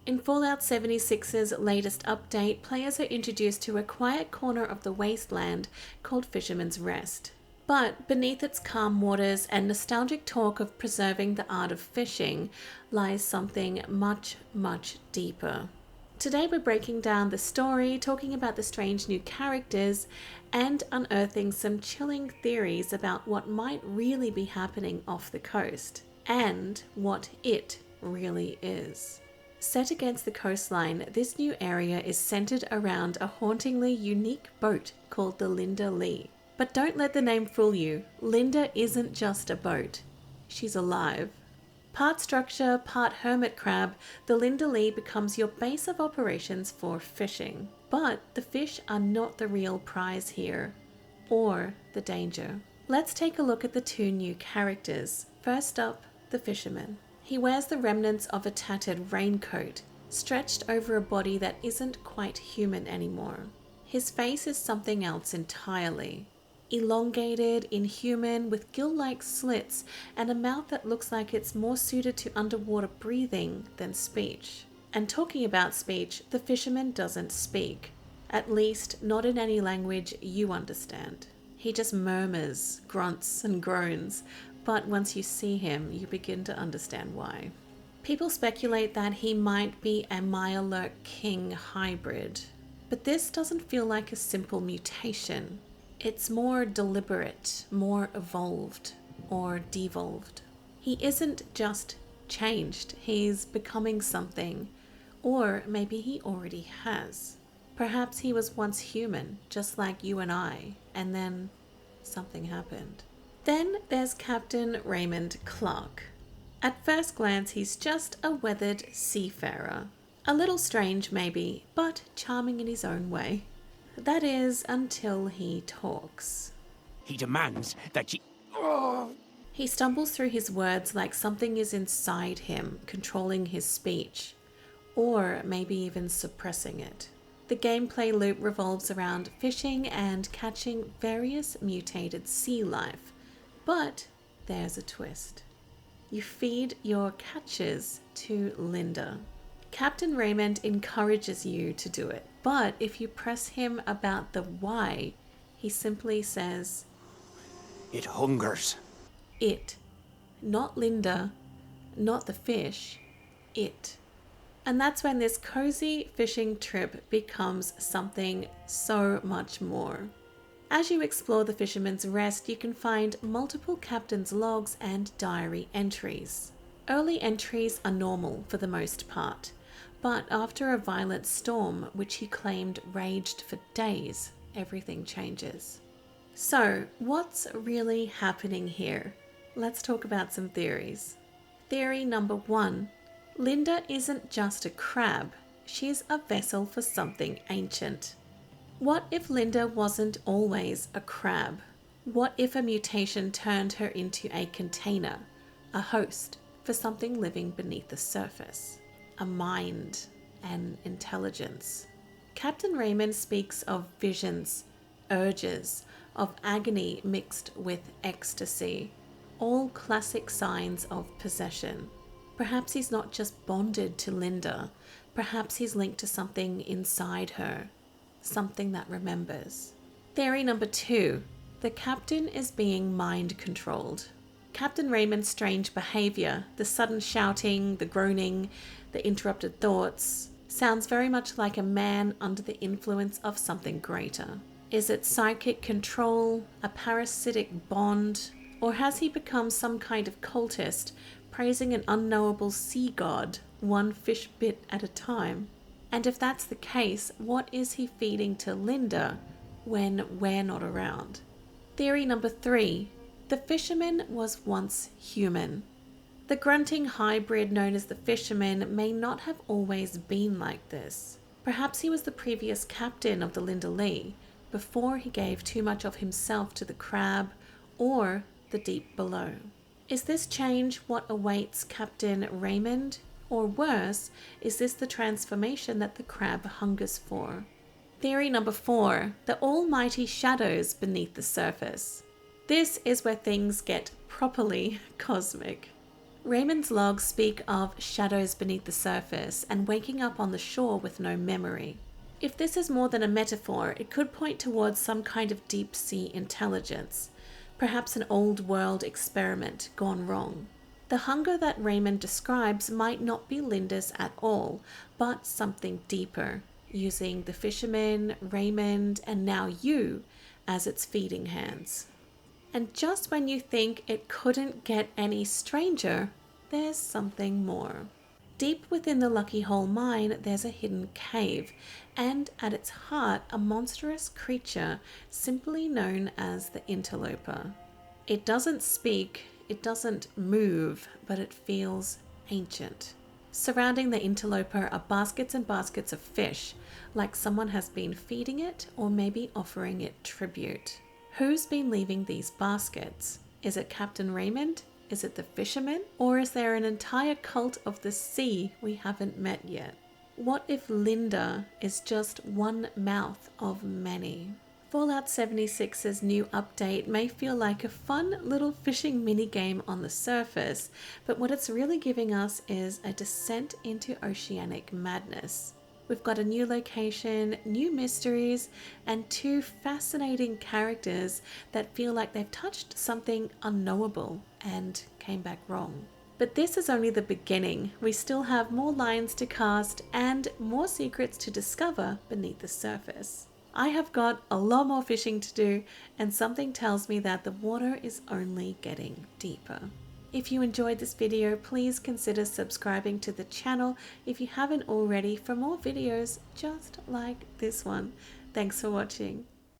In Fallout 76's latest update, players are introduced to a quiet corner of the wasteland called Fisherman's Rest. But beneath its calm waters and nostalgic talk of preserving the art of fishing lies something much, much deeper. Today we're breaking down the story, talking about the strange new characters, and unearthing some chilling theories about what might really be happening off the coast, and what it really is. Set against the coastline, this new area is centered around a hauntingly unique boat called the Linda Lee. But don't let the name fool you. Linda isn't just a boat. She's alive. Part structure, part hermit crab, the Linda Lee becomes your base of operations for fishing. But the fish are not the real prize here, or the danger. Let's take a look at the two new characters. First up, the Fisherman. He wears the remnants of a tattered raincoat, stretched over a body that isn't quite human anymore. His face is something else entirely. Elongated, inhuman, with gill-like slits and a mouth that looks like it's more suited to underwater breathing than speech. And talking about speech, the Fisherman doesn't speak. At least, not in any language you understand. He just murmurs, grunts, and groans, but once you see him, you begin to understand why. People speculate that he might be a Mirelurk King hybrid, but this doesn't feel like a simple mutation. It's more deliberate, more evolved, or devolved. He isn't just changed, he's becoming something, or maybe he already has. Perhaps he was once human, just like you and I, and then something happened. Then there's Captain Raymond Clark. At first glance, he's just a weathered seafarer. A little strange maybe, but charming in his own way. That is, until he talks. He demands that you... He stumbles through his words like something is inside him, controlling his speech, or maybe even suppressing it. The gameplay loop revolves around fishing and catching various mutated sea life. But there's a twist. You feed your catches to Linda. Captain Raymond encourages you to do it, but if you press him about the why, he simply says, It hungers. it. Not Linda, not the fish, it. And that's when this cozy fishing trip becomes something so much more. As you explore the Fisherman's Rest, you can find multiple captain's logs and diary entries. Early entries are normal for the most part, but after a violent storm, which he claimed raged for days, everything changes. So, what's really happening here? Let's talk about some theories. Theory number 1. Linda isn't just a crab, she's a vessel for something ancient. What if Linda wasn't always a crab? What if a mutation turned her into a container, a host for something living beneath the surface? A mind, an intelligence. Captain Raymond speaks of visions, urges, of agony mixed with ecstasy, all classic signs of possession. Perhaps he's not just bonded to Linda, perhaps he's linked to something inside her, something that remembers. Theory number 2. The captain is being mind controlled. Captain Raymond's strange behavior, the sudden shouting, the groaning, the interrupted thoughts, sounds very much like a man under the influence of something greater. Is it psychic control, a parasitic bond, or has he become some kind of cultist, praising an unknowable sea god, one fish bit at a time? And if that's the case, what is he feeding to Linda when we're not around? Theory number 3. The Fisherman was once human. The grunting hybrid known as the Fisherman may not have always been like this. Perhaps he was the previous captain of the Linda Lee, before he gave too much of himself to the crab or the deep below. Is this change what awaits Captain Raymond? Or worse, is this the transformation that the crab hungers for? Theory number 4. The almighty shadows beneath the surface. This is where things get properly cosmic. Raymond's logs speak of shadows beneath the surface and waking up on the shore with no memory. If this is more than a metaphor, it could point towards some kind of deep sea intelligence, perhaps an old world experiment gone wrong. The hunger that Raymond describes might not be Linda's at all, but something deeper, using the Fisherman, Raymond, and now you as its feeding hands. And just when you think it couldn't get any stranger, there's something more. Deep within the Lucky Hole mine, there's a hidden cave, and at its heart, a monstrous creature simply known as the interloper. It doesn't speak, it doesn't move, but it feels ancient. Surrounding the interloper are baskets and baskets of fish, like someone has been feeding it or maybe offering it tribute. Who's been leaving these baskets? Is it Captain Raymond? Is it the Fisherman? Or is there an entire cult of the sea we haven't met yet? What if Linda is just one mouth of many? Fallout 76's new update may feel like a fun little fishing minigame on the surface, but what it's really giving us is a descent into oceanic madness. We've got a new location, new mysteries, and two fascinating characters that feel like they've touched something unknowable and came back wrong. But this is only the beginning. We still have more lines to cast and more secrets to discover beneath the surface. I have got a lot more fishing to do, and something tells me that the water is only getting deeper. If you enjoyed this video, please consider subscribing to the channel if you haven't already for more videos just like this one. Thanks for watching.